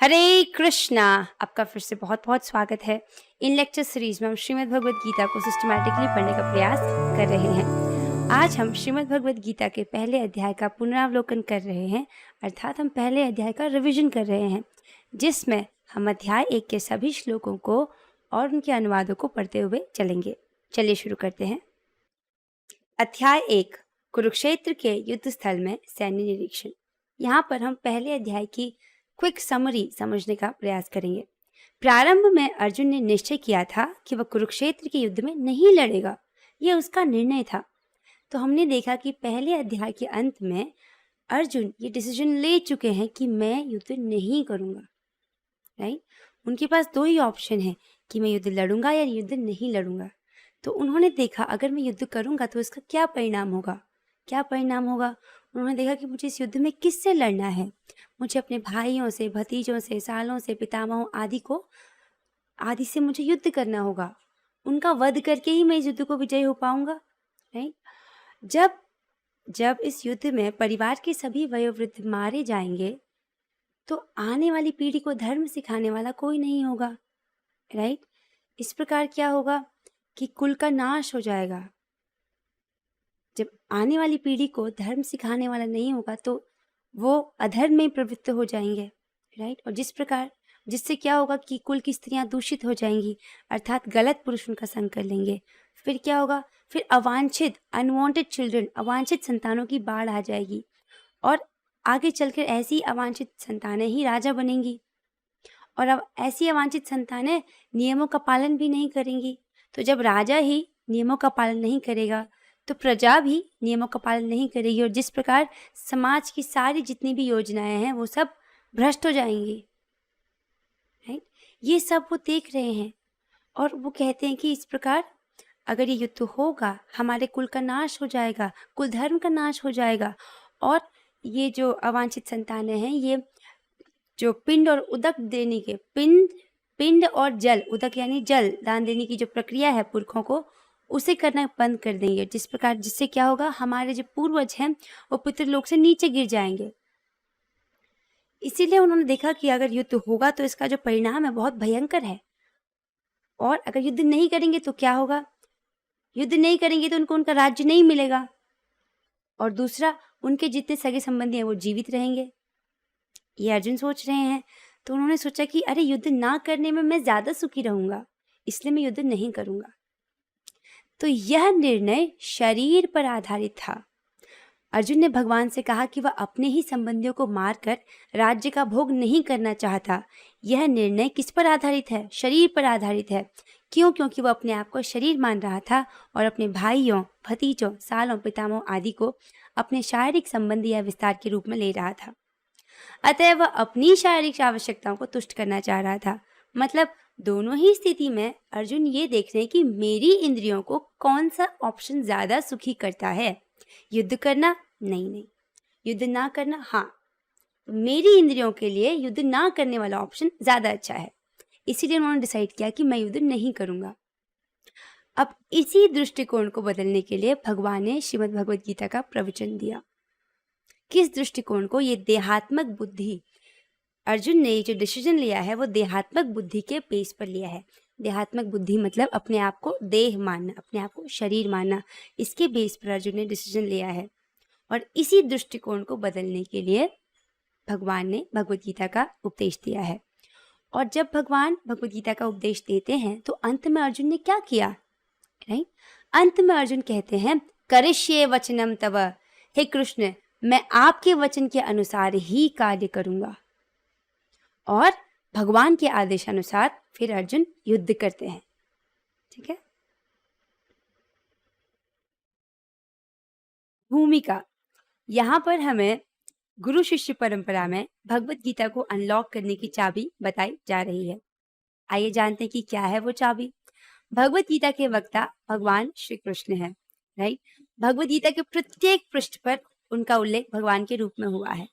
हरे कृष्णा। आपका फिर से बहुत बहुत स्वागत है। इन लेक्चर सीरीज में हम श्रीमद् भगवद गीता को सिस्टमैटिकली पढ़ने का प्रयास कर रहे हैं। आज हम श्रीमद् भगवद गीता के पहले अध्याय का पुनरावलोकन कर रहे हैं, अर्थात हम पहले अध्याय का रिवीजन कर रहे हैं, जिसमें हम अध्याय 1 के सभी श्लोकों को और उनके अनुवादों को पढ़ते हुए चलेंगे। चलिए शुरू करते हैं। अध्याय 1, कुरुक्षेत्र के युद्ध स्थल में सैन्य निरीक्षण। यहाँ पर हम पहले अध्याय की क्विक समरी समझने का प्रयास करेंगे। प्रारंभ में अर्जुन ने निश्चय किया था कि वह कुरुक्षेत्र के युद्ध में नहीं लड़ेगा, यह उसका निर्णय था। तो हमने देखा कि पहले अध्याय के अंत में अर्जुन ये डिसीजन ले चुके हैं कि मैं युद्ध नहीं करूंगा। राइट, उनके पास दो ही ऑप्शन है कि मैं युद्ध लड़ूंगा या युद्ध नहीं लड़ूंगा। तो उन्होंने देखा अगर मैं युद्ध करूंगा तो इसका क्या परिणाम होगा। उन्होंने देखा कि मुझे इस युद्ध में किससे लड़ना है। मुझे अपने भाइयों से, भतीजों से, सालों से, पितामहों आदि से मुझे युद्ध करना होगा। उनका वध करके ही मैं इस युद्ध को विजयी हो पाऊंगा। राइट, जब इस युद्ध में परिवार के सभी वयोवृद्ध मारे जाएंगे तो आने वाली पीढ़ी को धर्म सिखाने वाला कोई नहीं होगा। राइट, इस प्रकार क्या होगा कि कुल का नाश हो जाएगा। जब आने वाली पीढ़ी को धर्म सिखाने वाला नहीं होगा तो वो अधर्म में प्रवृत्त हो जाएंगे। राइट, और जिससे क्या होगा कि कुल की स्त्रियां दूषित हो जाएंगी, अर्थात गलत पुरुष उनका संग कर लेंगे। फिर क्या होगा, फिर अनवांटेड चिल्ड्रन, अवांछित संतानों की बाढ़ आ जाएगी और आगे चलकर ऐसी अवांछित संतानें ही राजा बनेंगी। और अब ऐसी अवांछित संतानें नियमों का पालन भी नहीं करेंगी। तो जब राजा ही नियमों का पालन नहीं करेगा तो प्रजा भी नियमों का पालन नहीं करेगी, और जिस प्रकार समाज की सारी जितनी भी योजनाएं हैं वो सब भ्रष्ट हो जाएंगी। राइट, ये सब वो देख रहे हैं और वो कहते हैं कि इस प्रकार अगर ये युद्ध होगा हमारे कुल का नाश हो जाएगा, कुल धर्म का नाश हो जाएगा, और ये जो अवांछित संतानें हैं, ये जो पिंड और उदक देने के पिंड और जल, उदक यानी जल दान देने की जो प्रक्रिया है पुरखों को, उसे करना बंद कर देंगे। जिससे क्या होगा, हमारे जो पूर्वज हैं वो पितृलोक से नीचे गिर जाएंगे। इसीलिए उन्होंने देखा कि अगर युद्ध होगा तो इसका जो परिणाम है बहुत भयंकर है, और अगर युद्ध नहीं करेंगे तो क्या होगा, युद्ध नहीं करेंगे तो उनको उनका राज्य नहीं मिलेगा, और दूसरा उनके जितने सगे संबंधी हैं वो जीवित रहेंगे। ये अर्जुन सोच रहे हैं। तो उन्होंने सोचा कि अरे युद्ध ना करने में मैं ज्यादा सुखी रहूंगा, इसलिए मैं युद्ध नहीं करूंगा। तो यह निर्णय शरीर पर आधारित था। अर्जुन ने भगवान से कहा कि वह अपने ही संबंधियों को मारकर राज्य का भोग नहीं करना चाहता। यह निर्णय किस पर आधारित है? शरीर पर आधारित है। क्यों? क्योंकि वह अपने आप को शरीर मान रहा था और अपने भाइयों, भतीजों, सालों, पितामहों आदि को अपने शारीरिक संबंधी या विस्तार के रूप में ले रहा था। अतः वह अपनी शारीरिक आवश्यकताओं को तुष्ट करना चाह रहा था। मतलब दोनों ही स्थिति में अर्जुन ये देख रहे हैं कि मेरी इंद्रियों को कौन सा ऑप्शन ज्यादा सुखी करता है। युद्ध करना? नहीं। युद्ध ना करना? हाँ। मेरी इंद्रियों के लिए युद्ध ना करने वाला ऑप्शन ज्यादा अच्छा है। इसीलिए उन्होंने डिसाइड किया कि मैं युद्ध नहीं करूंगा। अब इसी दृष्टिकोण को बदलने के लिए भगवान ने श्रीमद् भगवद गीता का प्रवचन दिया। किस दृष्टिकोण को? ये देहात्मक बुद्धि। अर्जुन ने जो डिसीजन लिया है वो देहात्मक बुद्धि के बेस पर लिया है। देहात्मक बुद्धि मतलब अपने आप को देह मानना, अपने आप को शरीर मानना। इसके बेस पर अर्जुन ने डिसीजन लिया है, और इसी दृष्टिकोण को बदलने के लिए भगवान ने भगवद गीता का उपदेश दिया है। और जब भगवान भगवद गीता का उपदेश देते हैं तो अंत में अर्जुन ने क्या किया? राइट, अंत में अर्जुन कहते हैं करिष्ये वचनम तव, हे कृष्ण मैं आपके वचन के अनुसार ही कार्य करूंगा। और भगवान के आदेशानुसार फिर अर्जुन युद्ध करते हैं। ठीक है। भूमिका। यहाँ पर हमें गुरु शिष्य परंपरा में भगवत गीता को अनलॉक करने की चाबी बताई जा रही है। आइए जानते हैं कि क्या है वो चाबी। भगवत गीता के वक्ता भगवान श्री कृष्ण है। राइट, भगवत गीता के प्रत्येक पृष्ठ पर उनका उल्लेख भगवान के रूप में हुआ है।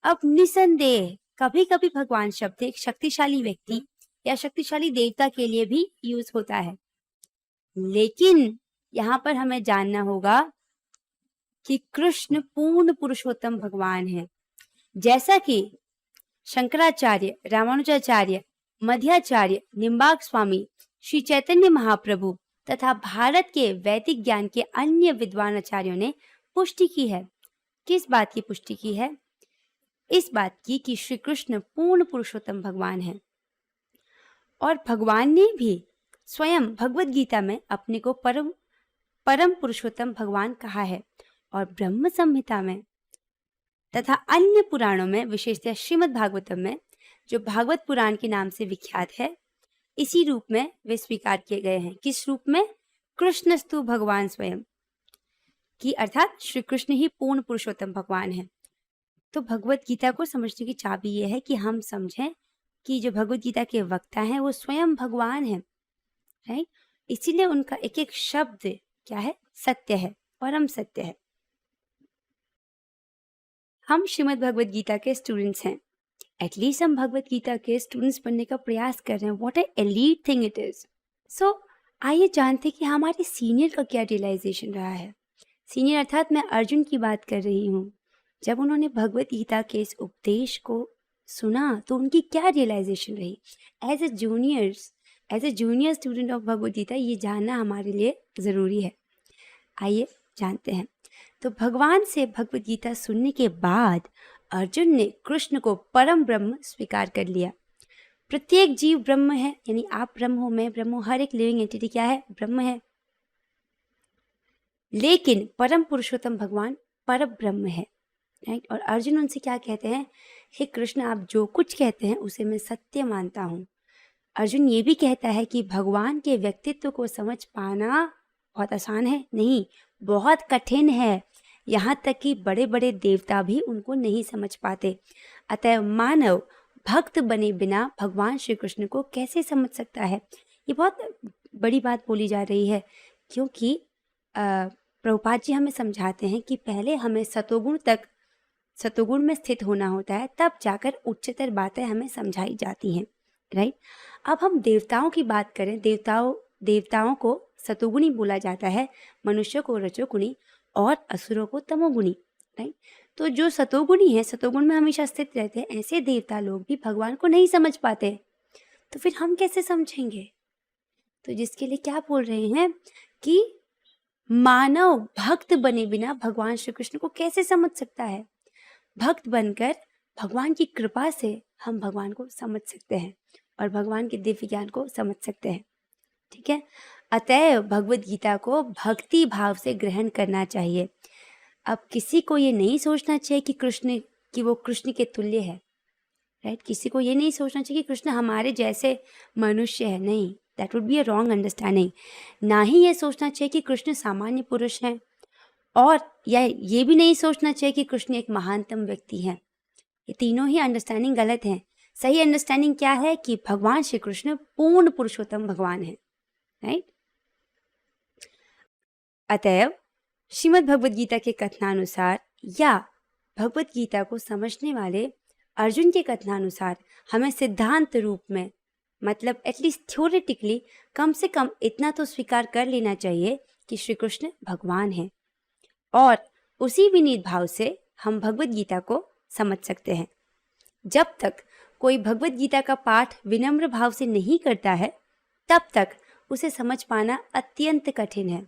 अब निसंदेह कभी कभी भगवान शब्द एक शक्तिशाली व्यक्ति या शक्तिशाली देवता के लिए भी यूज होता है, लेकिन यहाँ पर हमें जानना होगा कि कृष्ण पूर्ण पुरुषोत्तम भगवान है। जैसा कि शंकराचार्य, रामानुजाचार्य, मध्याचार्य, निम्बार्क स्वामी, श्री चैतन्य महाप्रभु तथा भारत के वैदिक ज्ञान के अन्य विद्वान आचार्यों ने पुष्टि की है। किस बात की पुष्टि की है? इस बात की कि श्री कृष्ण पूर्ण पुरुषोत्तम भगवान है। और भगवान ने भी स्वयं भगवत गीता में अपने को परम पुरुषोत्तम भगवान कहा है। और ब्रह्म संहिता में तथा अन्य पुराणों में, विशेषतः श्रीमद् भागवतम में, जो भागवत पुराण के नाम से विख्यात है, इसी रूप में वे स्वीकार किए गए हैं। किस रूप में? कृष्णस्तु भगवान स्वयं, कि अर्थात श्री कृष्ण ही पूर्ण पुरुषोत्तम भगवान है। तो भगवत गीता को समझने की चाबी यह है कि हम समझें कि जो भगवत गीता के वक्ता हैं वो स्वयं भगवान है, राइट? इसीलिए उनका एक एक शब्द क्या है? सत्य है, परम सत्य है। हम श्रीमद् भगवत गीता के स्टूडेंट्स हैं, एटलीस्ट हम भगवत गीता के स्टूडेंट्स बनने का प्रयास कर रहे हैं। What a elite thing it is. So आइए जानते कि हमारे सीनियर का क्या रियलाइजेशन रहा है। सीनियर अर्थात मैं अर्जुन की बात कर रही हूँ। जब उन्होंने भगवत गीता के इस उपदेश को सुना तो उनकी क्या रियलाइजेशन रही। As a junior student of Bhagavad Gita ये जानना हमारे लिए ज़रूरी है। आइए जानते हैं। तो भगवान से भगवत गीता सुनने के बाद अर्जुन ने कृष्ण को परम ब्रह्म स्वीकार कर लिया। प्रत्येक जीव ब्रह्म है, यानी आप ब्रह्म हो, मैं ब्रह्म हूँ, हर एक लिविंग एंटिटी क्या है? ब्रह्म है। लेकिन परम पुरुषोत्तम भगवान पर ब्रह्म है, राइट? और अर्जुन उनसे क्या कहते हैं? हे कृष्ण, आप जो कुछ कहते हैं उसे मैं सत्य मानता हूँ। अर्जुन ये भी कहता है कि भगवान के व्यक्तित्व को समझ पाना बहुत आसान है? नहीं, बहुत कठिन है। यहाँ तक कि बड़े बड़े देवता भी उनको नहीं समझ पाते। अतः मानव भक्त बने बिना भगवान श्री कृष्ण को कैसे समझ सकता है? ये बहुत बड़ी बात बोली जा रही है, क्योंकि प्रभुपाद जी हमें समझाते हैं कि पहले हमें सतोगुण में स्थित होना होता है, तब जाकर उच्चतर बातें हमें समझाई जाती हैं, राइट? अब हम देवताओं की बात करें, देवताओं को सतोगुणी बोला जाता है, मनुष्य को रजोगुणी और असुरों को तमोगुणी, राइट? तो जो सतोगुणी है, सतोगुण में हमेशा स्थित रहते हैं, ऐसे देवता लोग भी भगवान को नहीं समझ पाते। तो फिर हम कैसे समझेंगे? तो जिसके लिए क्या बोल रहे हैं कि मानव भक्त बने बिना भगवान श्री कृष्ण को कैसे समझ सकता है? भक्त बनकर भगवान की कृपा से हम भगवान को समझ सकते हैं और भगवान के दिव्य ज्ञान को समझ सकते हैं, ठीक है? अतः भगवत गीता को भक्ति भाव से ग्रहण करना चाहिए। अब किसी को ये नहीं सोचना चाहिए कि वो कृष्ण के तुल्य है, राइट? किसी को ये नहीं सोचना चाहिए कि कृष्ण हमारे जैसे मनुष्य है। नहीं, that would be a wrong understanding. ना ही ये सोचना चाहिए कि कृष्ण सामान्य पुरुष हैं, और या ये भी नहीं सोचना चाहिए कि कृष्ण एक महानतम व्यक्ति हैं। ये तीनों ही अंडरस्टैंडिंग गलत हैं। सही अंडरस्टैंडिंग क्या है? कि भगवान श्री कृष्ण पूर्ण पुरुषोत्तम भगवान है, राइट? अतएव श्रीमद् भगवत गीता के कथनानुसार या भगवत गीता को समझने वाले अर्जुन के कथनानुसार हमें सिद्धांत रूप में, मतलब एटलीस्ट थ्योरेटिकली, कम से कम इतना तो स्वीकार कर लेना चाहिए कि श्री कृष्ण भगवान हैं, और उसी विनीत भाव से हम भगवत गीता को समझ सकते हैं। जब तक कोई भगवत गीता का पाठ विनम्र भाव से नहीं करता है, तब तक उसे समझ पाना अत्यंत कठिन है,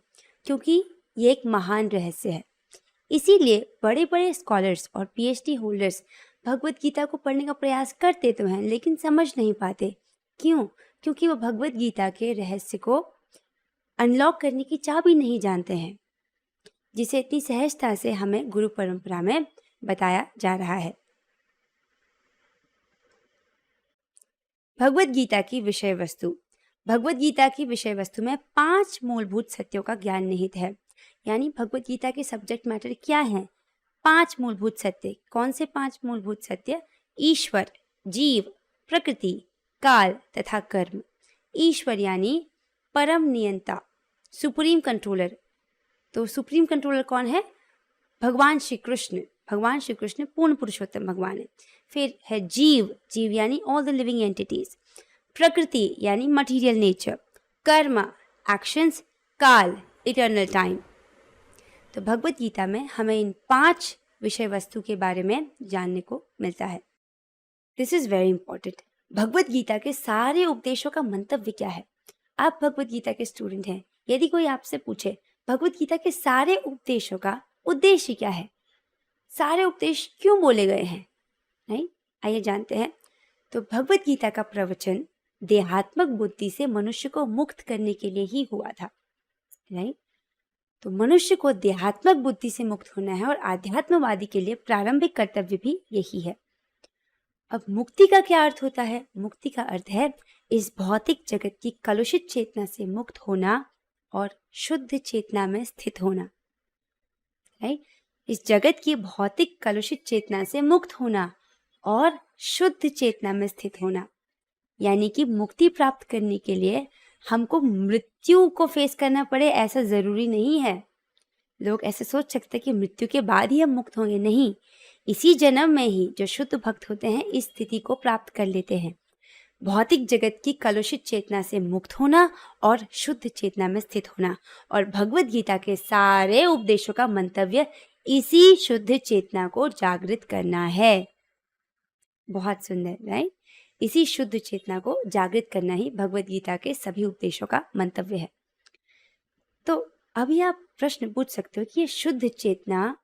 क्योंकि ये एक महान रहस्य है। इसीलिए बड़े बड़े स्कॉलर्स और पीएचडी होल्डर्स भगवत गीता को पढ़ने का प्रयास करते तो हैं, लेकिन समझ नहीं पाते। क्यों? क्योंकि वो भगवत गीता के रहस्य को अनलॉक करने की चाबी नहीं जानते हैं, जिसे इतनी सहजता से हमें गुरु परंपरा में बताया जा रहा है। भगवत गीता की विषय वस्तु। भगवत गीता की विषय वस्तु में 5 मूलभूत सत्यों का ज्ञान निहित है। यानी भगवत गीता के सब्जेक्ट मैटर क्या है? 5 मूलभूत सत्य। कौन से 5 मूलभूत सत्य? ईश्वर, जीव, प्रकृति, काल तथा कर्म। ईश्वर यानी परम नियंता, सुप्रीम कंट्रोलर। तो सुप्रीम कंट्रोलर कौन है? भगवान श्री कृष्ण। भगवान श्री कृष्ण पूर्ण पुरुषोत्तम भगवान है। फिर है जीव, जीव यानी ऑल द लिविंग एंटिटीज। प्रकृति यानी मटीरियल नेचर। कर्म, एक्शंस। काल, इटर्नल टाइम। तो भगवत गीता में हमें इन 5 विषय वस्तु के बारे में जानने को मिलता है। This is very important. Bhagavad Gita के सारे उपदेशों का मंतव्य क्या है? आप भगवत गीता के स्टूडेंट हैं, यदि कोई आपसे पूछे भगवत गीता के सारे उपदेशों का उद्देश्य क्या है, सारे उपदेश क्यों बोले गए हैं, नहीं, आइए जानते हैं। तो भगवत गीता का प्रवचन देहात्मक बुद्धि से मनुष्य को मुक्त करने के लिए ही हुआ था, राइट। तो मनुष्य को देहात्मक बुद्धि से मुक्त होना है और आध्यात्मवादी के लिए प्रारंभिक कर्तव्य भी यही है। अब मुक्ति का क्या अर्थ होता है? मुक्ति का अर्थ है इस भौतिक जगत की कलुषित चेतना से मुक्त होना और शुद्ध चेतना में स्थित होना, राइट। इस जगत की भौतिक कलुषित चेतना से मुक्त होना और शुद्ध चेतना में स्थित होना, यानी कि मुक्ति प्राप्त करने के लिए हमको मृत्यु को फेस करना पड़े ऐसा जरूरी नहीं है। लोग ऐसे सोच सकते हैं कि मृत्यु के बाद ही हम मुक्त होंगे, नहीं, इसी जन्म में ही जो शुद्ध भक्त होते हैं इस स्थिति को प्राप्त कर लेते हैं, भौतिक जगत की कलुषित चेतना से मुक्त होना और शुद्ध चेतना में स्थित होना। और भगवत गीता के सारे उपदेशों का मंतव्य इसी शुद्ध चेतना को जागृत करना है। बहुत सुंदर, राइट। इसी शुद्ध चेतना को जागृत करना ही भगवत गीता के सभी उपदेशों का मंतव्य है। तो अभी आप प्रश्न पूछ सकते हो कि ये शुद्ध चेतना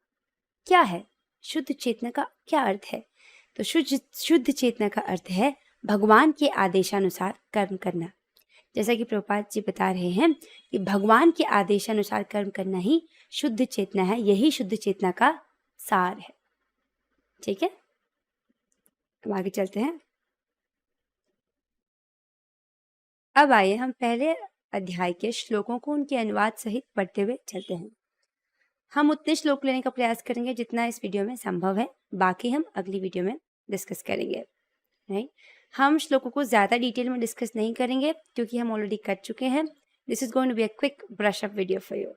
क्या है, शुद्ध चेतना का क्या अर्थ है? तो शुद्ध चेतना का अर्थ है भगवान के आदेशानुसार कर्म करना। जैसा कि प्रभुपाद जी बता रहे हैं कि भगवान के आदेशानुसार कर्म करना ही शुद्ध चेतना है, यही शुद्ध चेतना का सार है। ठीक है, अब आगे चलते हैं। अब आइए हम पहले अध्याय के श्लोकों को उनके अनुवाद सहित पढ़ते हुए चलते हैं। हम उतने श्लोक लेने का प्रयास करेंगे जितना इस वीडियो में संभव है, बाकी हम अगली वीडियो में डिस्कस करेंगे, राइट। हम श्लोकों को ज़्यादा डिटेल में डिस्कस नहीं करेंगे क्योंकि हम ऑलरेडी कर चुके हैं। This is going to be a quick brush up video for you.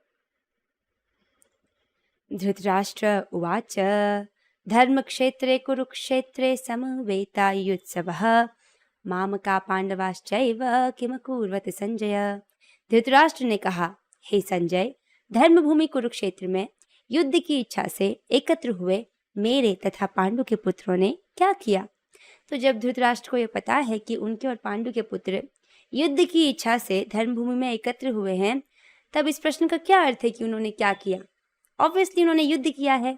Dhritarashtra उवाच धर्मक्षेत्रे कुरुक्षेत्रे समवेतायुत्सवः मामका पांडवाश्चैव किम कुर्वत संजय। धृतराष्ट्र ने कहा, हे संजय, धर्मभूमि कुरुक्षेत्र में युद्ध की इच्छा से एकत्र हुए मेरे तथा पांडु के पुत्रों ने क्या किया? तो जब धृतराष्ट्र को यह पता है कि उनके और पांडु के पुत्र युद्ध की इच्छा से धर्मभूमि में एकत्र हुए हैं, तब इस प्रश्न का क्या अर्थ है कि उन्होंने क्या किया? ऑब्वियसली उन्होंने युद्ध किया है,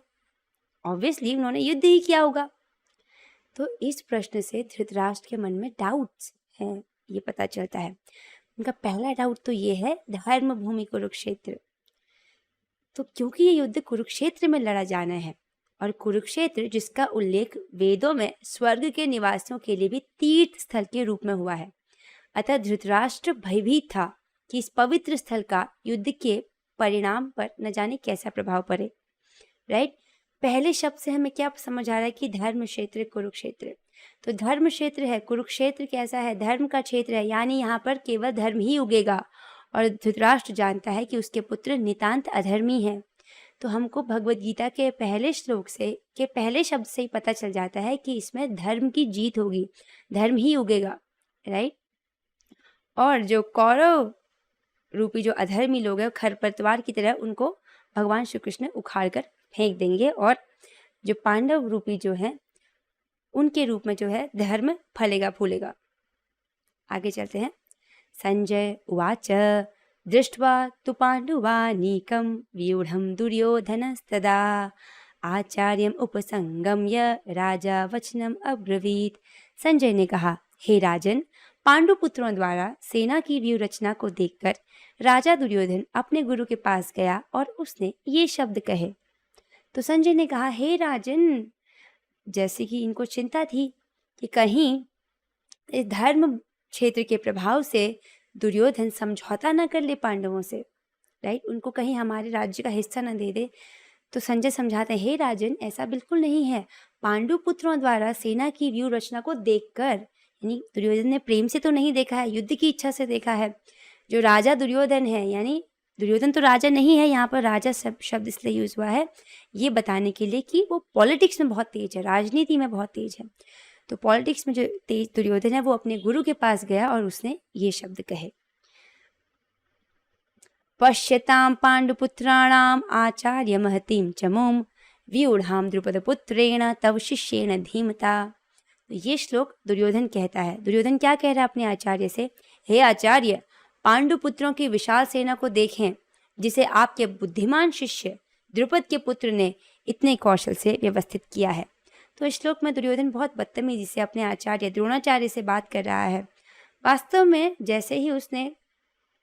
ऑब्वियसली उन्होंने युद्ध ही किया होगा। तो इस प्रश्न से धृतराष्ट्र के मन में डाउट्स हैं, ये पता चलता है। उनका पहला डाउट तो ये है धर्मभूमि कुरुक्षेत्र। तो क्योंकि ये युद्ध कुरुक्षेत्र में लड़ा जाना है और कुरुक्षेत्र जिसका उल्लेख वेदों में स्वर्ग के निवासियों के लिए भी तीर्थ स्थल के रूप में हुआ है, अतः धृतराष्ट्र भयभीत था कि इस पवित्र स्थल का युद्ध के परिणाम पर न जाने कैसा प्रभाव पड़े, राइट। पहले शब्द से हमें क्या समझ आ रहा है कि धर्म क्षेत्र कुरुक्षेत्र, तो धर्म क्षेत्र है, कुरुक्षेत्र कैसा है? धर्म का क्षेत्र है, यानी यहाँ पर केवल धर्म ही उगेगा। और धृतराष्ट्र जानता है कि उसके पुत्र नितांत अधर्मी हैं। तो हमको भगवत गीता के पहले श्लोक से के पहले शब्द से ही पता चल जाता है कि इसमें धर्म की जीत होगी, धर्म ही उगेगा, राइट। और जो कौरव रूपी जो अधर्मी लोग हैं, खरपतवार की तरह उनको भगवान श्री कृष्ण उखाड़ कर फेंक देंगे और जो पांडव रूपी जो है उनके रूप में जो है धर्म फलेगा फूलेगा। आगे चलते हैं। संजय उवाच दृष्ट्वा तु पाण्डवानीकं व्यूढ़ं दुर्योधनस्तदा आचार्यम उपसंगम्य राजा वचनम अब्रवीत। संजय ने कहा, हे राजन, पांडु पुत्रों द्वारा सेना की व्यूह रचना को देखकर राजा दुर्योधन अपने गुरु के पास गया और उसने ये शब्द कहे। तो संजय ने कहा, हे राजन, जैसे कि इनको चिंता थी कि कहीं इस धर्म क्षेत्र के प्रभाव से दुर्योधन समझौता न कर ले पांडवों से, राइट, उनको कहीं हमारे राज्य का हिस्सा न दे दे। तो संजय समझाते हैं, हे राजन, ऐसा बिल्कुल नहीं है। पांडु पुत्रों द्वारा सेना की व्यूह रचना को देखकर, यानी दुर्योधन ने प्रेम से तो नहीं देखा है, युद्ध की इच्छा से देखा है। जो राजा दुर्योधन है, यानी दुर्योधन तो राजा नहीं है, यहाँ पर राजा शब्द इसलिए यूज हुआ है ये बताने के लिए कि वो पॉलिटिक्स में बहुत तेज है, राजनीति में बहुत तेज है। तो पॉलिटिक्स में जो तेज दुर्योधन है वो अपने गुरु के पास गया और उसने ये शब्द कहे। पश्यताम पांडुपुत्राणाम आचार्य महतीम चमूम व्यूढ़ाम द्रुपद पुत्रेण तव शिष्येण धीमता। तो ये श्लोक दुर्योधन कहता है। दुर्योधन क्या कह रहा है अपने आचार्य से, हे आचार्य, पांडु पुत्रों की विशाल सेना को देखें जिसे आपके बुद्धिमान शिष्य द्रुपद के पुत्र ने इतने कौशल से व्यवस्थित किया है। तो इस श्लोक में दुर्योधन बहुत बदतमीजी से अपने आचार्य द्रोणाचार्य से बात कर रहा है। वास्तव में जैसे ही उसने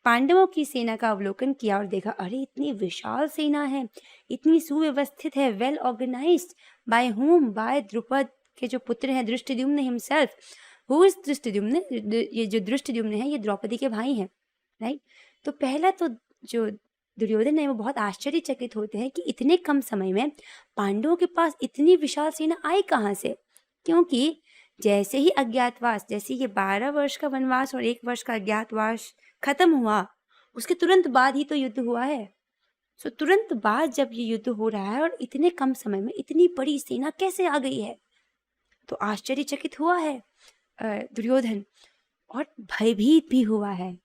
पांडवों की सेना का अवलोकन किया और देखा, अरे इतनी विशाल सेना है, इतनी सुव्यवस्थित है, well organised, by whom, by Drupada के जो पुत्र हैं Dhrishtadyumna himself. Who is Dhrishtadyumna? ये जो धृष्टद्युम्न है ये द्रौपदी के भाई हैं, राइट। तो पहला तो जो दुर्योधन है वो बहुत आश्चर्यचकित होते हैं कि इतने कम समय में पांडवों के पास इतनी विशाल सेना आई कहाँ से, क्योंकि जैसे ही अज्ञातवास, जैसे ये 12 वर्ष का वनवास और 1 वर्ष का अज्ञातवास खत्म हुआ, उसके तुरंत बाद ही तो युद्ध हुआ है। सो तुरंत बाद जब ये युद्ध हो रहा है और इतने कम समय में इतनी बड़ी सेना कैसे आ गई है, तो आश्चर्यचकित हुआ है दुर्योधन, और भयभीत भी हुआ है।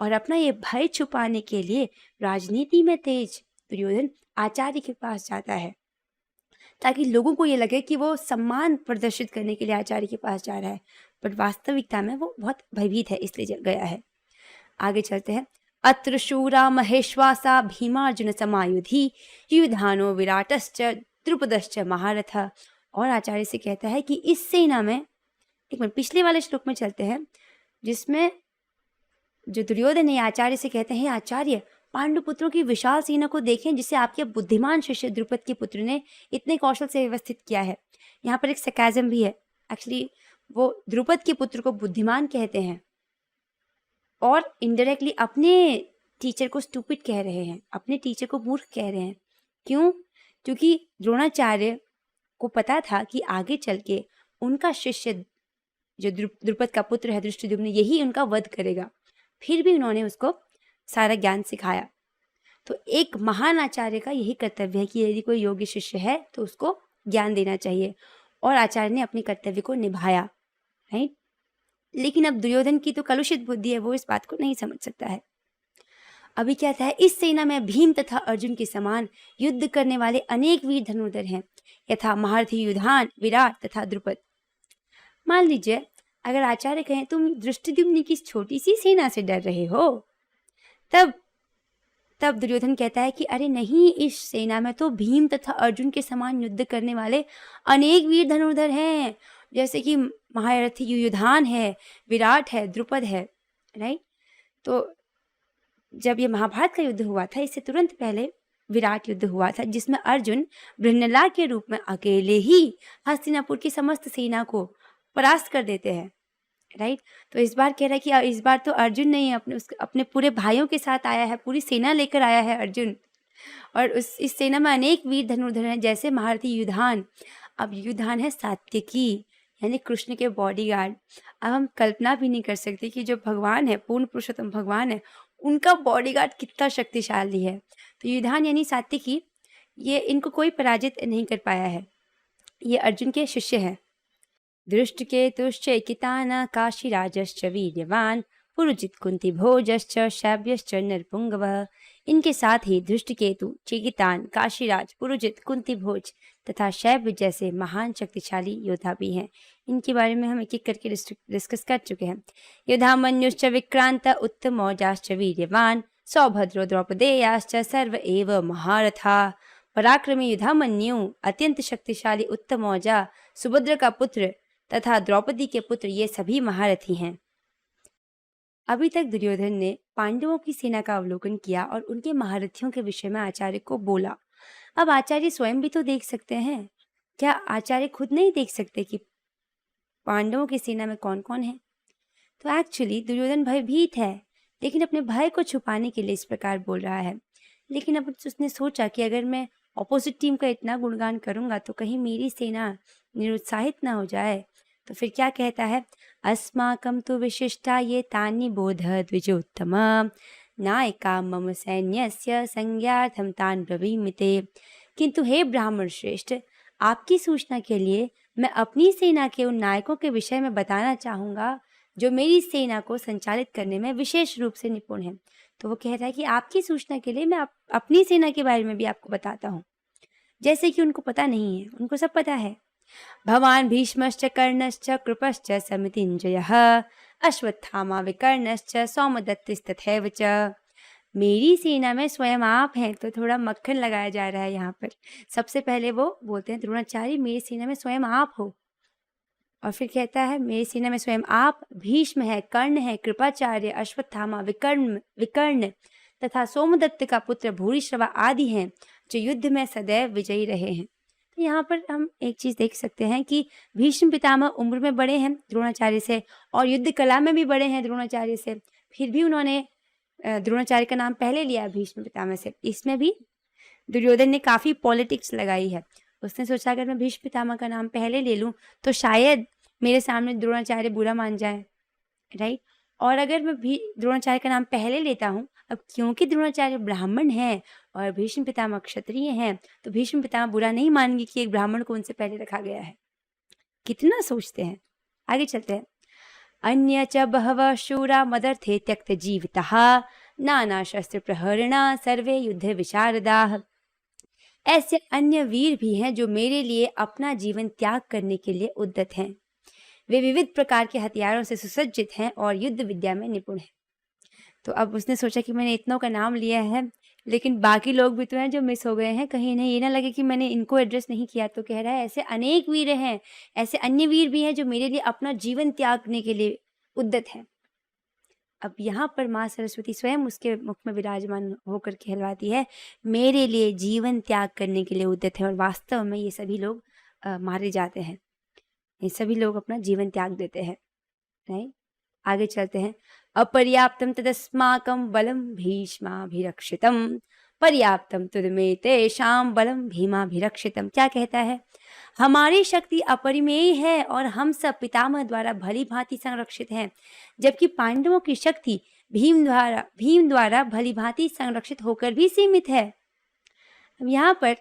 और अपना ये भय छुपाने के लिए राजनीति में तेज दुर्योधन आचार्य के पास जाता है, ताकि लोगों को ये लगे कि वो सम्मान प्रदर्शित करने के लिए आचार्य के पास जा रहा है, बट वास्तविकता में वो बहुत भयभीत है, इसलिए गया है। आगे चलते हैं। अत्र शूरा महेश्वासा भीमार्जुन समायुधि युधानो विराटश्च द्रुपदश्च महारथ। और आचार्य से कहता है कि इस सेना में, एक मिनट पिछले वाले श्लोक में चलते हैं जिसमें जो दुर्योधन है आचार्य से कहते हैं, आचार्य पांडु पुत्रों की विशाल सेना को देखें जिसे आपके बुद्धिमान शिष्य द्रुपद के पुत्र ने इतने कौशल से व्यवस्थित किया है। यहाँ पर एक सरकाज़म भी है, एक्चुअली वो द्रुपद के पुत्र को बुद्धिमान कहते हैं और इनडायरेक्टली अपने टीचर को स्टूपिड कह रहे हैं, अपने टीचर को मूर्ख कह रहे हैं। क्यों? क्योंकि द्रोणाचार्य को पता था कि आगे चल के उनका शिष्य जो द्रुपद का पुत्र है धृष्टद्युम्न, यही उनका वध करेगा, फिर भी उन्होंने उसको सारा ज्ञान सिखाया। तो एक महान आचार्य का यही कर्तव्य है कि यदि कोई योग्य शिष्य है तो उसको ज्ञान देना चाहिए, और आचार्य ने अपने कर्तव्य को निभाया, राइट। लेकिन अब दुर्योधन की तो कलुषित बुद्धि है, वो इस बात को नहीं समझ सकता है। अभी क्या था, इस सेना में भीम तथा अर्जुन के समान युद्ध करने वाले अनेक वीर धनुर्धर हैं, यथा महारथी युधान, विराट तथा द्रुपद। मान लीजिए अगर आचार्य कहें तुम धृष्टद्युम्न की छोटी सी सेना से डर रहे हो, तब दुर्योधन कहता है कि अरे नहीं, इस सेना में तो भीम तथा अर्जुन के समान युद्ध करने वाले अनेक वीर धनुर्धर हैं, जैसे कि महारथी युधान है, विराट है, द्रुपद है, राइट। तो जब ये महाभारत का युद्ध हुआ था, इससे तुरंत पहले विराट युद्ध हुआ था जिसमें अर्जुन बृहन्नला के रूप में अकेले ही हस्तिनापुर की समस्त सेना को परास्त कर देते हैं, राइट। तो इस बार कह रहा है कि इस बार तो अर्जुन नहीं, अपने पूरे भाइयों के साथ आया है, पूरी सेना लेकर आया है अर्जुन, और इस सेना में अनेक वीर धनुर्धर हैं, जैसे महारथी युधान। अब युधान है सात्यकी, यानी कृष्ण के बॉडीगार्ड। अब हम कल्पना भी नहीं कर सकते कि जो भगवान है, पूर्ण पुरुषोत्तम भगवान है, उनका बॉडीगार्ड कितना शक्तिशाली है। तो युधान यानी सात्यकी, ये इनको कोई पराजित नहीं कर पाया है, ये अर्जुन के शिष्य हैं। दृष्टकेतुश्चैकितानः काशीराजश्च वीर्यवान पुरुजित कुंती भोजश्च शैब्यश्च नरपुंगवः। इनके साथ ही दृष्टकेतु, चेकितान, काशीराज, पुरुजित, कुंती भोज तथा शैब्य जैसे महान शक्तिशाली योद्धा भी हैं। इनके बारे में हम एक एक करके डिस्कस कर चुके हैं। युधामन्युश्च विक्रांत उत्तमौजाश्च वीर्यवान सौभद्रो द्रौपदेयाश्च सर्व एव महारथा। पराक्रमी युधामन्यु, अत्यंत शक्तिशाली उत्तमौजा, सुभद्र का पुत्र तथा द्रौपदी के पुत्र, ये सभी महारथी हैं। अभी तक दुर्योधन ने पांडवों की सेना का अवलोकन किया और उनके महारथियों के विषय में आचार्य को बोला। अब आचार्य स्वयं भी तो देख सकते हैं। क्या आचार्य खुद नहीं देख सकते कि पांडवों की सेना में कौन कौन है? तो एक्चुअली दुर्योधन भयभीत है, लेकिन अपने भय को छुपाने के लिए इस प्रकार बोल रहा है। लेकिन अब उसने सोचा कि अगर मैं ऑपोजिट टीम का इतना गुणगान करूंगा तो कहीं मेरी सेना निरुत्साहित ना हो जाए। तो फिर क्या कहता है, अस्माकं तु विशिष्टा ये तानि बोध द्विजोत्तम नायका मम सैन्यस्य संज्ञार्थं तान् ब्रवीमिते। किंतु हे ब्राह्मण श्रेष्ठ, आपकी सूचना के लिए मैं अपनी सेना के उन नायकों के विषय में बताना चाहूँगा जो मेरी सेना को संचालित करने में विशेष रूप से निपुण हैं। तो वो कह रहा है कि आपकी सूचना के लिए मैं अपनी सेना के बारे में भी आपको बताता हूँ, जैसे कि उनको पता नहीं है, उनको सब पता है। भवान भीष्मश्च कर्णश्च कृपश्च समितिञ्जयः अश्वत्थामा विकर्णश्च सौमदत्तिस्तथैव च। मेरी सेना में स्वयं आप हैं, तो थोड़ा मक्खन लगाया जा रहा है यहाँ पर। सबसे पहले वो बोलते हैं द्रोणाचार्य मेरी सेना में स्वयं आप हो, और फिर कहता है मेरी सेना में स्वयं आप, भीष्म है, कर्ण है, कृपाचार्य, अश्वत्थामा, विकर्ण तथा सोमदत्त का पुत्र भूरिश्रवा आदि हैं जो युद्ध में सदैव विजयी रहे हैं। तो यहाँ पर हम एक चीज़ देख सकते हैं कि भीष्म पितामह उम्र में बड़े हैं द्रोणाचार्य से, और युद्ध कला में भी बड़े हैं द्रोणाचार्य से, फिर भी उन्होंने द्रोणाचार्य का नाम पहले लिया भीष्म पितामह से। इसमें भी दुर्योधन ने काफ़ी पॉलिटिक्स लगाई है। उसने सोचा अगर मैं भीष्म पितामह का नाम पहले ले लूँ तो शायद मेरे सामने द्रोणाचार्य बुरा मान जाए, राइट। और अगर मैं भी द्रोणाचार्य का नाम पहले लेता हूँ, अब क्योंकि द्रोणाचार्य ब्राह्मण हैं और भीष्म पितामह क्षत्रिय हैं, तो भीष्म पितामह बुरा नहीं मानेंगे कि एक ब्राह्मण को उनसे पहले रखा गया है। कितना सोचते हैं। आगे चलते हैं। अन्य च बहवः शूरा मदर्थे त्यक्त जीविताः नाना शस्त्र प्रहरणा सर्वे युद्ध विशारदाः। ऐसे अन्य वीर भी हैं जो मेरे लिए अपना जीवन त्याग करने के लिए उद्यत हैं। वे विविध प्रकार के हथियारों से सुसज्जित हैं और युद्ध विद्या में निपुण हैं। तो अब उसने सोचा कि मैंने इतनों का नाम लिया है, लेकिन बाकी लोग भी तो हैं जो मिस हो गए हैं, कहीं इन्हें ये ना लगे कि मैंने इनको एड्रेस नहीं किया। तो कह रहा है ऐसे अनेक वीर हैं, ऐसे अन्य वीर भी हैं जो मेरे लिए अपना जीवन त्यागने के लिए उद्यत हैं। अब यहाँ पर माँ सरस्वती स्वयं उसके मुख में विराजमान होकर कहलवाती है मेरे लिए जीवन त्याग करने के लिए उद्यत है, और वास्तव में ये सभी लोग मारे जाते हैं, ये सभी लोग अपना जीवन त्याग देते हैं, राइट। आगे चलते हैं। अपर्याप्तम तदस्माकं बलम भीष्माभिरक्षितम पर्याप्तम तुदमे तेषां बलम भीमाभिरक्षितम। क्या कहता है? हमारी शक्ति अपरिमेय है और हम सब पितामह द्वारा भली भांति संरक्षित हैं, जबकि पांडवों की शक्ति भीम द्वारा भली भांति संरक्षित होकर भी सीमित है। अब यहाँ पर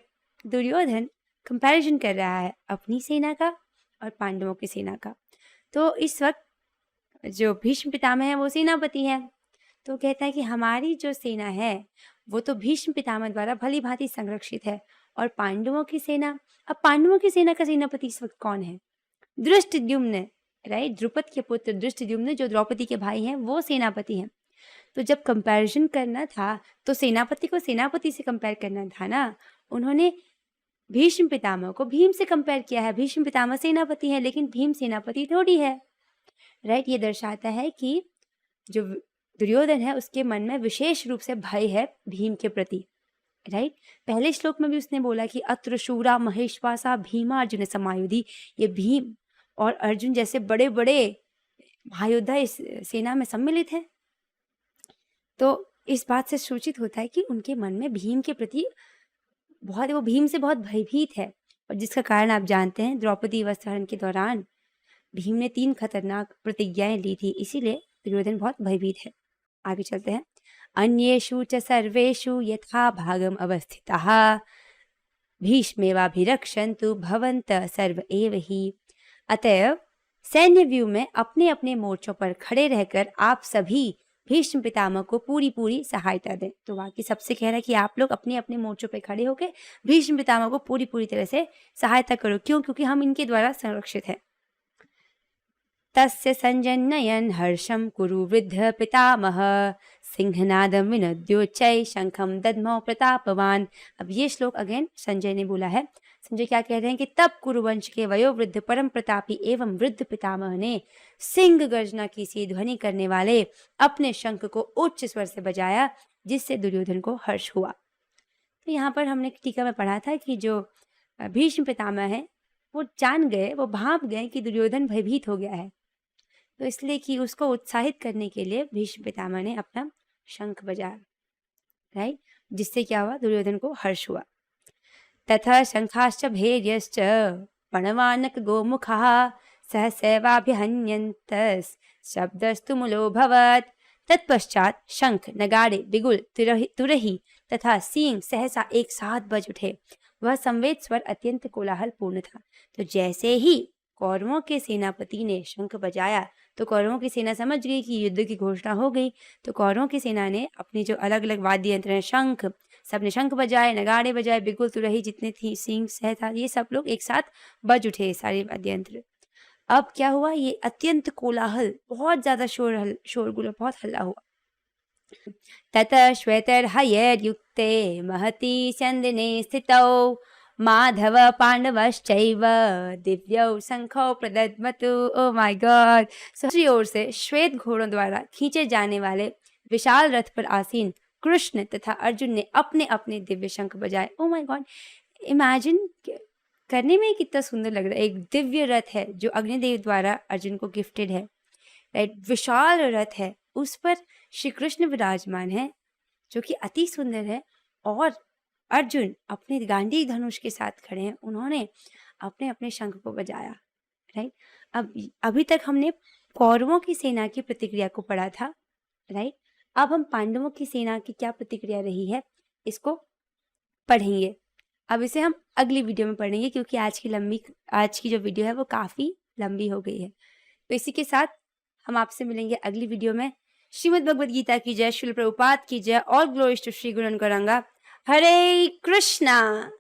दुर्योधन कंपैरिजन कर रहा है अपनी सेना का और पांडवों की सेना का। तो इस वक्त जो भीष्म पितामह है वो सेनापति है, तो कहता है कि हमारी जो सेना है वो तो भीष्म पितामह द्वारा भली भांति संरक्षित है, और पांडवों की सेना, अब पांडवों की सेना का सेनापति इस वक्त कौन है? धृष्टद्युम्न, राइट। द्रुपद के पुत्र धृष्टद्युम्न जो द्रौपदी के भाई हैं वो सेनापति हैं। तो जब कंपैरिजन करना था तो सेनापति को सेनापति से कंपेयर करना था ना। उन्होंने भीष्म पितामह को भीम से कंपेयर किया है। भीष्म पितामह सेनापति है लेकिन भीम सेनापति थोड़ी है, राइट। ये दर्शाता है कि जो दुर्योधन है उसके मन में विशेष रूप से भय है भीम के प्रति, राइट। पहले श्लोक में भी उसने बोला कि अत्र शूरा महेश्वासा भीमा अर्जुन समायुधि। ये भीम और अर्जुन जैसे बड़े बड़े महायोद्धा इस सेना में सम्मिलित हैं। तो इस बात से सूचित होता है कि उनके मन में भीम के प्रति वो भीम से बहुत भयभीत है, और जिसका कारण आप जानते हैं द्रौपदी वस्त्रहरण के दौरान भीम ने 3 खतरनाक प्रतिज्ञाएं ली थी, इसीलिए दुर्योधन बहुत भयभीत है। आगे चलते हैं। अन्येषु च सर्वेषु यथा भागम अवस्थिताः भीष्मेवाभिरक्षन्तु भवन्तः सर्व एव हि। अतएव सैन्य व्यू में अपने अपने मोर्चों पर खड़े रहकर आप सभी भीष्म पितामह को पूरी पूरी सहायता दें। तो बाकी सबसे कह रहा है कि आप लोग अपने अपने मोर्चों पर खड़े होकर भीष्म पितामह को पूरी पूरी तरह से सहायता करो। क्यों? क्योंकि हम इनके द्वारा संरक्षित हैं। तस्य संजन्नयन् हर्षं कुरु वृद्ध पितामह सिंहनादं विनद्योच्चैः शंखं दद्मौ प्रतापवान। अब ये श्लोक अगेन संजय ने बोला है। संजय क्या कह रहे हैं कि तब कुरुवंश के वयोवृद्ध परम प्रतापी एवं वृद्ध पितामह ने सिंह गर्जना की सी ध्वनि करने वाले अपने शंख को उच्च स्वर से बजाया, जिससे दुर्योधन को हर्ष हुआ। तो यहाँ पर हमने टीका में पढ़ा था कि जो भीष्म पितामह है वो जान गए, वो भांप गए कि दुर्योधन भयभीत हो गया है, तो इसलिए कि उसको उत्साहित करने के लिए भीष्म पितामह ने अपना शंख बजाया, राइट, जिससे क्या हुआ? दुर्योधन को हर्ष हुआ। तथा शंखाश्च भैर्यश्च पणवानक गोमुखाः सहसैवाभिहन्यन्तः शब्दस्तु मूलोऽभवत्। तत्पश्चात शंख, नगाड़े, बिगुल, तुरही तथा सींग सहसा एक साथ बज उठे। वह संवेद स्वर अत्यंत कोलाहल पूर्ण था। तो जैसे ही कौरवों के सेनापति ने शंख बजाया तो कौरवों की सेना समझ गई कि युद्ध की घोषणा हो गई। तो कौरवों की सेना ने अपनी जो अलग अलग वाद्य यंत्र हैं, शंख, सबने शंख बजाए, नगाड़े बजाए, बिगुल तुरही जितने थी सींग सहता ये सब लोग एक साथ बज उठे सारे वाद्य यंत्र। अब क्या हुआ, ये अत्यंत कोलाहल, बहुत ज्यादा शोरगुल, बहुत हल्ला हुआ। ततः श्वेतर्हयैर्युक्ते महती स्यन्दिने स्थितौ माधव पांडवश्चैव दिव्यौ शंखौ प्रदद्मतु। Oh my God. दूसरी ओर से श्वेत घोड़ों द्वारा खींचे जाने वाले विशाल रथ पर आसीन कृष्ण तथा अर्जुन ने अपने अपने दिव्य शंख बजाए। ओ माय गॉड, इमेजिन करने में कितना सुंदर लग रहा है। एक दिव्य रथ है जो अग्निदेव द्वारा अर्जुन को गिफ्टेड है, राइट। विशाल रथ है, उस पर श्री कृष्ण विराजमान है जो कि अति सुंदर है, और अर्जुन अपने गांडी धनुष के साथ खड़े हैं, उन्होंने अपने अपने शंख को बजाया, राइट। अब अभी तक हमने कौरवों की सेना की प्रतिक्रिया को पढ़ा था, राइट। अब हम पांडवों की सेना की क्या प्रतिक्रिया रही है इसको पढ़ेंगे। अब इसे हम अगली वीडियो में पढ़ेंगे क्योंकि आज की जो वीडियो है वो काफी लंबी हो गई है। तो इसी के साथ हम आपसे मिलेंगे अगली वीडियो में। श्रीमद् भगवद गीता की जय, श्रील प्रभुपाद की जय, और glories to Shri Guru Gauranga. Hare Krishna.